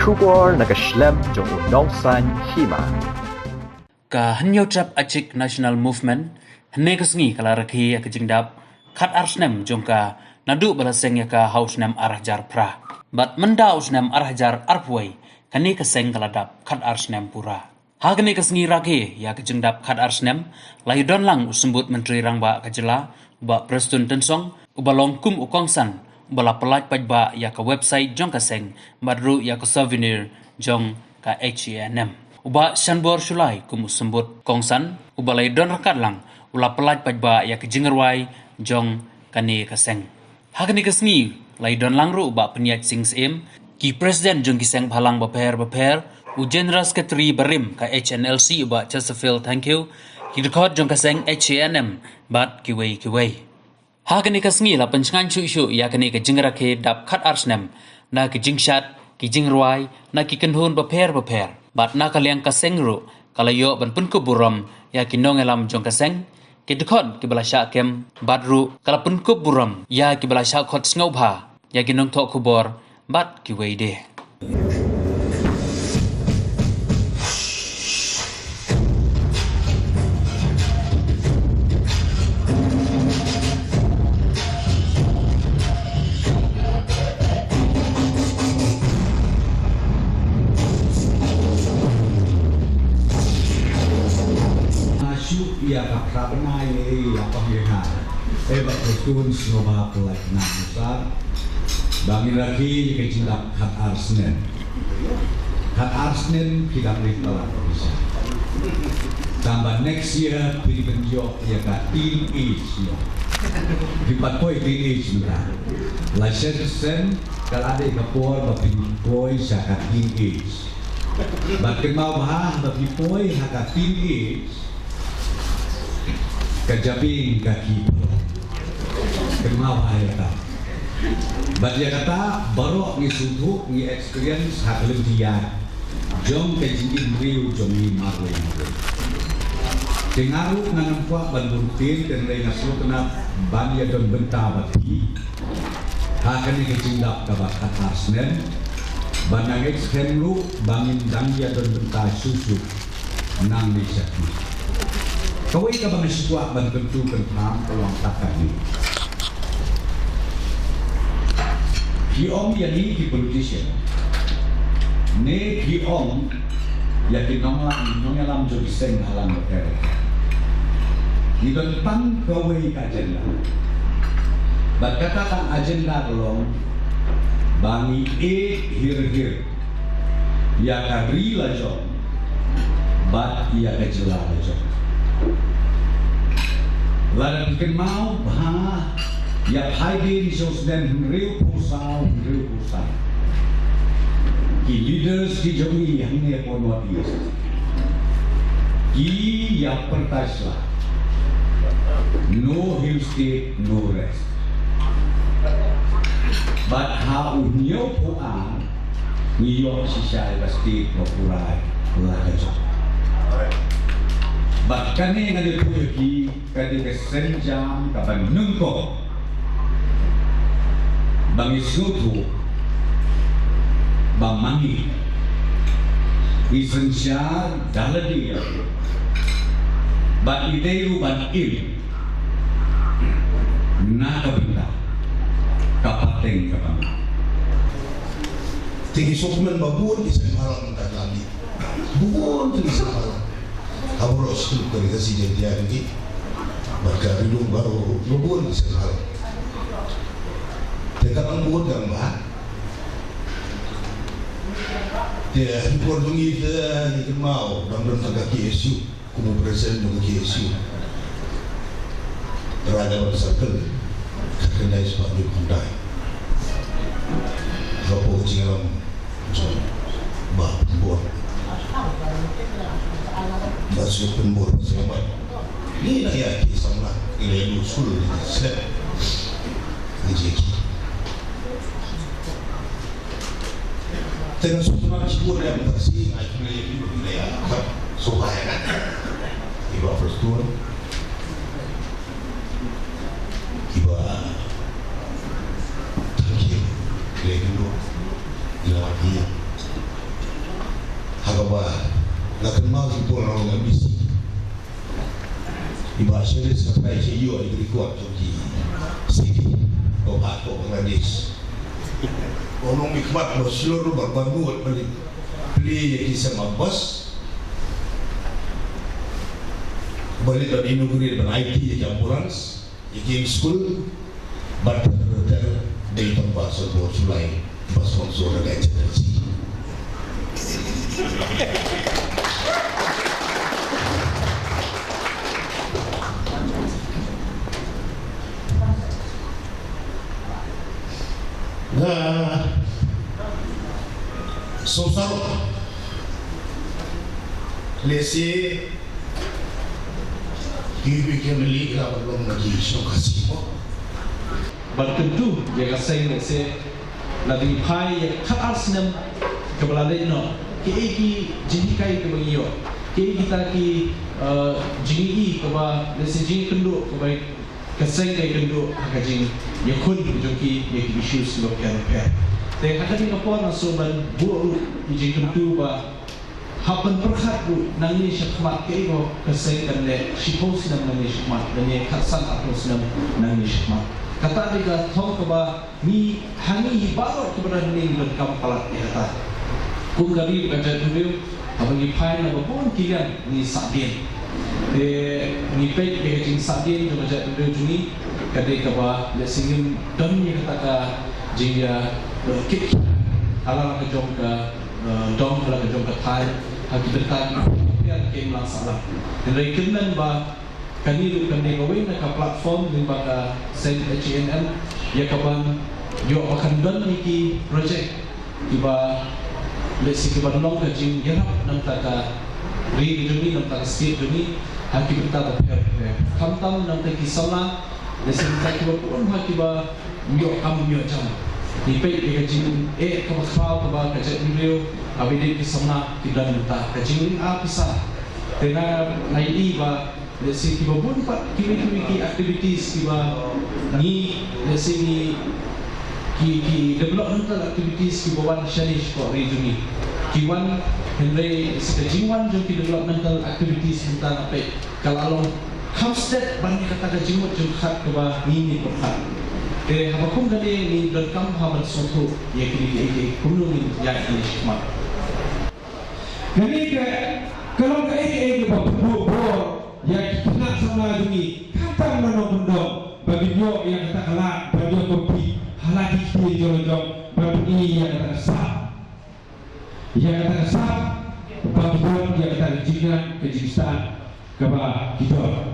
Shubor nakaslem jong unongsan hima. Ka hanyo trap achik national movement hne kasngi kala rakhi ka jingdap khat arsnem jongka nadu balaseng ya ka hausnem arahjar pra bat menda usnem arahjar arpwai kani kaseng kala dap khat arsnem pura hagni kasngi rakhi ya ka jingdap khat arsnem laidon lang usembut menteri rangba kajela ba prestun tensong ubalong kum ukongsan bala pelaj pajba ya ka website jong kaseng badru ya ka souvenir jong ka HNM uba shanbor shulai kum sembut kongsan ubalai don rakat lang ula pelaj pajba ya ke jingerwai jong kani kaseng hagni kasngi lai don lang ru uba peniat sing sem ki presiden jong kiseng phalang baper u general secretary barim ka HNLC uba Chesterfield thank you ki record jong kaseng HNM bat kiwei hagni kasngi la penchangan chu ya kani ke jingrake dap khat arsnem na ke jingshat ki jingrwai na ki kenhun baper bat na kaliang kaseng ru kalayo ban pun ko buram ya kinong elam jong kaseng ki dekon ki balasha kem bat ru kala pun ko buram ya ki balasha khot snau bha ya kinong tho khubor bat ki weide ya karena ini apa ya betul semua pelak besar bangin lagi kecilap hak Arsenen tidak ditelan bisa tambah next year penjok ya ka team age di patoi team age sudah license kalau ada kapor bapin boy saka team age bakin mau bah bapin boy haka team age kajabing kaki kenal ayata badia kata baru ni sudu ni experience haklem dia jom kejingin riu jom ni marwe dengaru nanampa bandurtin dan lain aslo kena bandia don benta bati hakan ni kejingdap kabat atasnen banang extremlu bangin dangia don benta susu nang ni sakti kawai ka bang sikuat ban tentu kenam peluang takkan ni. Kiong yang ni ki politician. Ne kiong yang kinong alam jo biseng halang hotel. Di depan kawai ka agenda. Bat katakan agenda long bangi hir. Ya kari la jo. Bat ya kejela la jo. Lalu kita mau bah ya haidin sosden real pusau ki leaders di jogi yang ni ponwat yes ki ya pertaslah no hill state no rest but how new puan New York sisa state popular lagi bahkan yang ada pergi ketika senjam kapan nungko bangi sutu bang mangi isensyar daladi bat ideyu ban il na kabenda kapateng kapan tinggi sokmen babun isen malam tak lagi bubun tu isen malam Abros tu dari kasih jadi lagi, maka hidung baru lubun sekali. Tekanan buat gambar, dia hibur dungi dia ni mau dalam tangga KSU, kumu presiden dengan KSU. Terada bersakal, kena sebab dia pandai. Kalau jangan bah buat. Masuk penbor sama ni nak ya sama ini usul ni set rezeki tengah sudah cibur yang bersih akhirnya hidup ni ya supaya kan ibu perstur ibu terakhir dia dulu lagi kabar lakan mau impor orang ambisi iba series sampai CEO di kuat di Sydney atau Bangladesh orang mikmat lo seluruh berbangun beli yang sama bos balik dari inaugurir dengan IT campuran game school but dari tempat sebuah sulai pas sponsor dan agensi. Nah, susah lesi dibikin beli kalau belum lagi sokasi mo. Tentu jaga saya lesi lagi pai kat arsnem kebeladai no ki jinikai ke bangio ki kita ki jini keba lesi jini kendu keba keseng kai kendu hakajing yakun joki yaki issues lo kan pe te hakajing kapor na soban buru jini kendu ba hapan perkhat bu nangni syakmat ke go keseng kan le shipos nam nangni syakmat dan ye katsan atau senam nangni syakmat kata dia thong keba ni hangi baru kepada ni berkam palat dia kata kum gabi baca dulu abang ipai na babon kian ni sadin ni pek ke jing sadin tu baca dulu juni kadai keba le singin don ni kata ka jing dia kik ala ke jom ka dom ala ke jom ka thai haki bertan dia ke masalah dan kenan ba kani lu kani gawin na ka platform din baka send HNM ya kaban yo akan don niki project tiba lesi ke bandong ka jing yarap nang taka ri juni nang taka state juni haki berta per kamtam nang taki sala lesi taki ba pun haki ba yo kam yo jam ni pe ke jing ka bakhaw ka ba ka jet video abide ki samna ki dan ta ka jing a pisa tena nai ba lesi kiba pun pak kimi activities kiba ni lesi ni ki developmental activities kiba wan shanish ko region ni kiwan henry sejingwan jo ki developmental activities kita nape kalau homestead banyak kata jingmut jo khat kiba ni perhat te habakum gade ni berkam habat soto ye ki kumnu ni ya ni shmat jadi kalau ke bor yang kena sama ini kata mana benda bagi dia yang kata halal bagi dia kopi halal kita jom bagi yang kata sah bagi dia yang kata jingan kejisan keba kita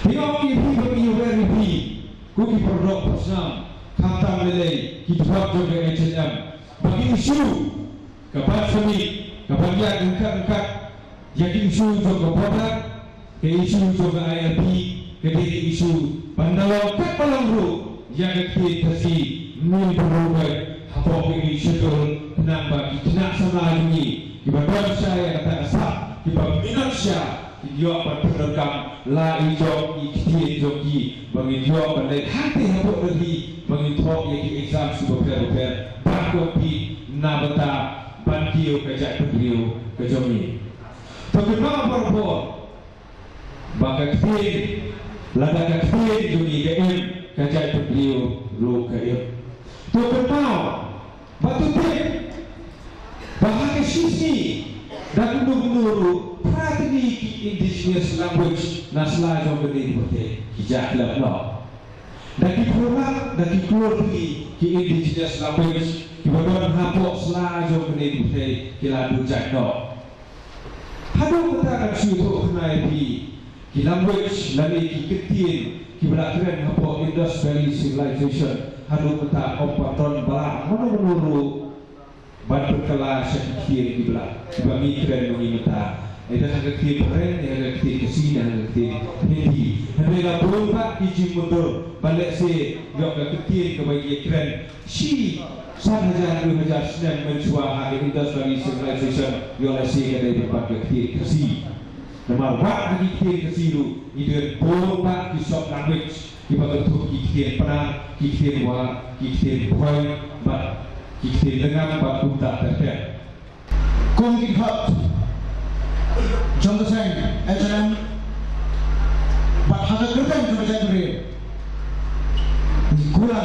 tengok ini bagi very free kuki produk personal kata melay kita juga HNM bagi isu keba seni kebahagiaan engkat jadi isu juga produk ke isu juga IRP ke isu pandalau kat palangru yang kita kasi mul berubah apa ini syukur nambah kita sama ini ibadah saya kata asap kita Indonesia dia berpegang la hijau ikti joki bagi dia pandai hati apa lagi bagi top yang exam super fair bakopi nabata bantiu kejak beliau kejomi tapi apa baka ktir lada ktir juni game kajai beliau lo kayo to bertau batu tip bahasa sisi dan guru strategi indigenous language nasla jom beri bote hijak lah dan diprogram dan diklorki ki indigenous language kibadan hapok sla jom beri bote kila dujak no hadu kata syukur kenai ki language lagi ki ketin ki belakang apa Indus Valley Civilization hadu kata opatron balang menuru bantu kelas ketin ki belak bagi keren mengimta ada ketin keren ada ketin kesini ada ketin hindi ada berubah ki mundur balik se yok ketin ke bagi keren si sahaja 2009 mencuah hari Indus Valley Civilization yo lesi dari tempat ketin kesini nama wak lagi kiri ke situ itu berubah di shop language dibentuk kiri pernah kiri wak kiri point bat kiri dengan bat punta terkait cùng kỹ thuật trong cái xanh H&M và hạt cái cứng trong cái xanh riêng gula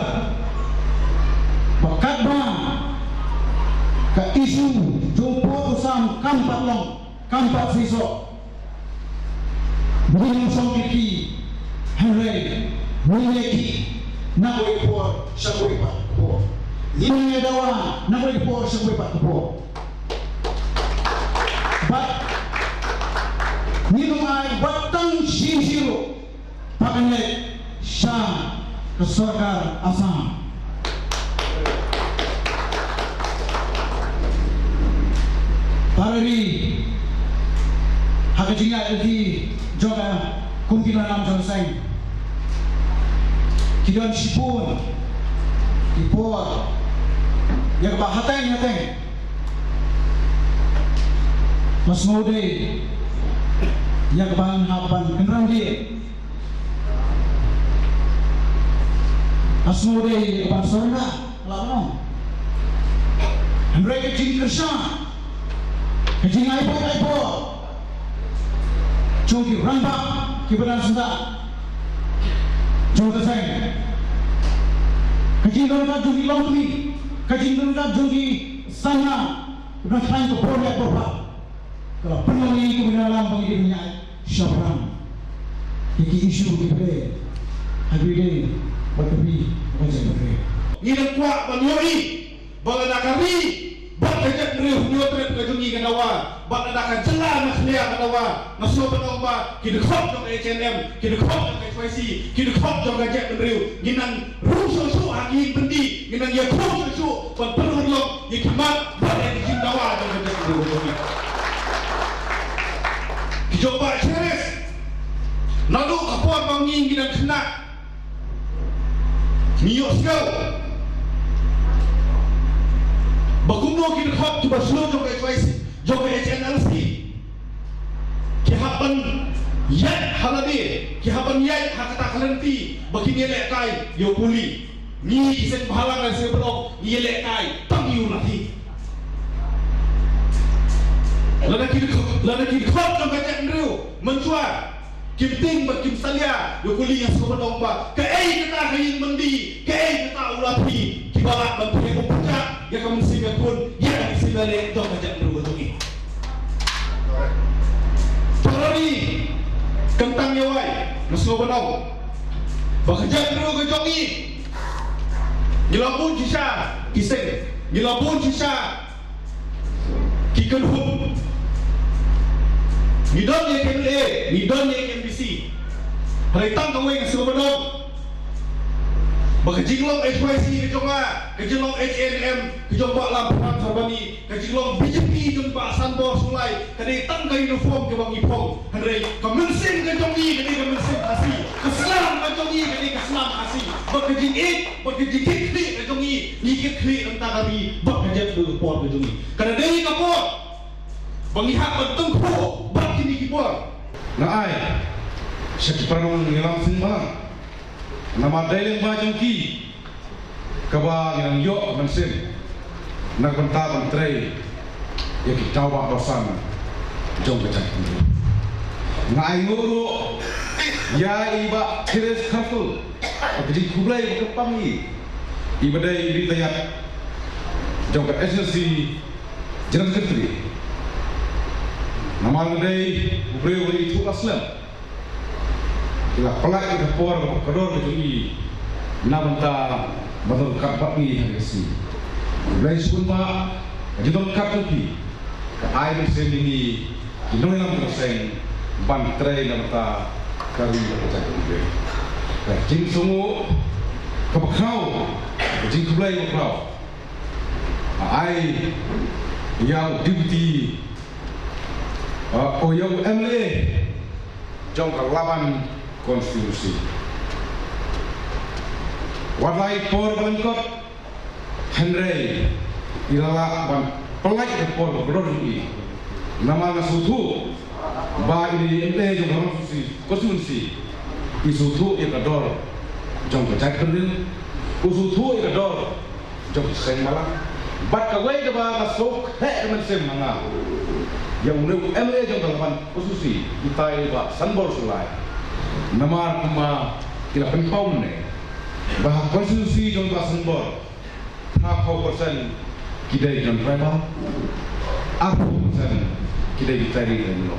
và các bang các isu trong phố sam kampat long kampat fiso mungkin song kiki henry mungkin nakoi po sakoi pa po ini dawa nakoi po sakoi pa po but ni mai batang sisiru pakane sha ke Sarkar Assam Parari Hakajinga Edi Joga Kumpilan Nam Jonseng Kidan Shipun Kipor Yang Hateng Mas Ngode Yang Bahan Hapan Kenrang dia Asmode Barcelona, Lawan. Mereka jin kerja, jin iPod, cuci rambak, kibaran senda, cuci saya. Kajin mereka cuci laundry, kajin mereka cuci sana, udah time ke proyek berapa? Kalau pernah ini kemudian dalam pengirimannya syabran, iki isu kita, hari ini. Berkebi, macam mana? Ini kuat banyoi, baladakari, berkejap riuh nyotret kejungi kenawa, baladakan jelah nasliya kenawa, nasuh penomba, kita kop jong H&M, kita kop jong HYC, kita kop jong gajak riuh, ginan rusuh haki bendi, ginan ya rusuh, berpenuh long, ya kimat, balai jindawa jong gajak riuh. Coba ceres, lalu kapal bangin ginan kena. Miyok sekau Bagumno kita khop coba seluruh jom HYC jom HNLC kihapan yat halade kihapan yat hakata kalenti begini lekai yo puli ni isen bahalang dan sebelum ni lekai tang yu nanti lana kita khop jom HNLC mencuat Kim Ting và Kim Salia yo kuli yang suka domba kei kita kain mendi kei kita ulapi kibala banthe upja ya kamu sibe pun ya kami sibale dom ajak berutungi Torori kentang yawai musuh benong bakajak beru kejongi gilapun kisah kiseng gilapun kisah kikenhum Nidon ye KMLA, nidon ye KMBC. Peritang kawin yang suka bedong. Bakajinglong HYC kejonga, kejinglong H&M, kejong bak lampang sarbani, kejinglong BJP jong bak sanbor sulai, kaditang ka uniform ke bang ipong. Henry, kemensin kejongi, kadi kemensin hasi. Keselam kejongi, kadi keselam hasi. Bakajing klik kejongi, nikit klik entah kami, bakajat dulu por kejongi. Karena dari kapor, Bangihat bertengku kini kipor. Na ai, syakit pernah ngilang sembang. Nama dalam bajang ki, kaba yang yok mensin, nak bentar menteri, ya kita awak bersama, jom kecak ini. Na ai nguru, ya iba keres kaful, jadi kublai berkepangi, iba day ditayat, jom ke SNC, jenam menteri. Nama day beliau itu aslam. Ia pelak ke por ke kedor ke ini. Namanta betul kapak ni hasi. Beliau sunba jidol kaputi. Ke air mesin ini kinoi lam mesin bantrei namanta kari bercak ini. Jing sungu kepakau, jing kubelai kepakau. Air yang deputy Oyong MLA jong lawan konstitusi. Wadai por belengkot Henry ilala ban pelai por berodi. Nama nasutu ba ini MLA jong konstitusi. Isutu ikador jong kecak kendil. Usutu ikador jong seng malam. bat kawai ke ba masuk hek kemen sem hanga yang udah MLA jong dalapan khususi kita ba sanbor sulai namar kuma kila penpaun ne bah konstitusi jong ba sanbor 30% kita jong driver 40% kita ditari dan lo